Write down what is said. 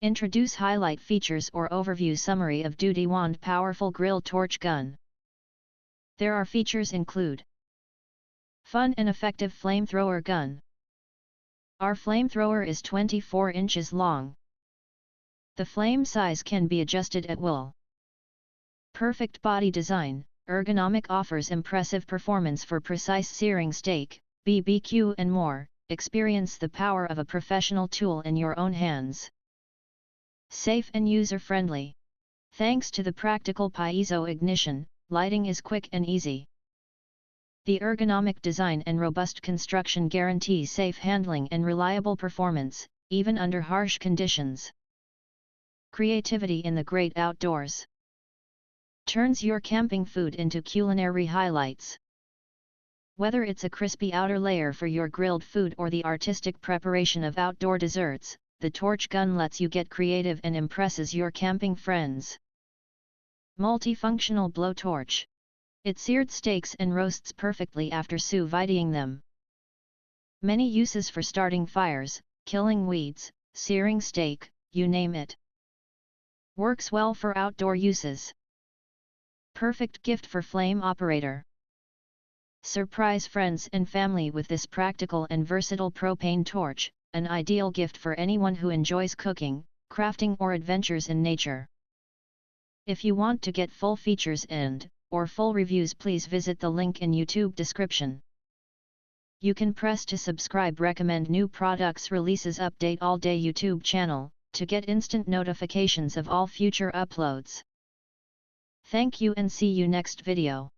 Introduce highlight features or overview summary of Dutywand powerful grill torch gun. There are features include: fun and effective flamethrower gun. Our flamethrower is 24 inches long. The flame size can be adjusted at will. Perfect body design, ergonomic, offers impressive performance for precise searing steak, BBQ and more. Experience the power of a professional tool in your own hands. Safe and user-friendly. Thanks to the practical piezo ignition, lighting is quick and easy. The ergonomic design and robust construction guarantee safe handling and reliable performance, even under harsh conditions. Creativity in the great outdoors. Turns your camping food into culinary highlights. Whether it's a crispy outer layer for your grilled food or the artistic preparation of outdoor desserts, the torch gun lets you get creative and impresses your camping friends. Multifunctional blowtorch. It seared steaks and roasts perfectly after sous-videing them. Many uses for starting fires, killing weeds, searing steak, you name it. Works well for outdoor uses. Perfect gift for flame operator. Surprise friends and family with this practical and versatile propane torch, an ideal gift for anyone who enjoys cooking, crafting or adventures in nature. If you want to get full features or full reviews, please visit the link in YouTube description. You can press to subscribe, recommend new products releases, update all day YouTube channel, to get instant notifications of all future uploads. Thank you and see you next video.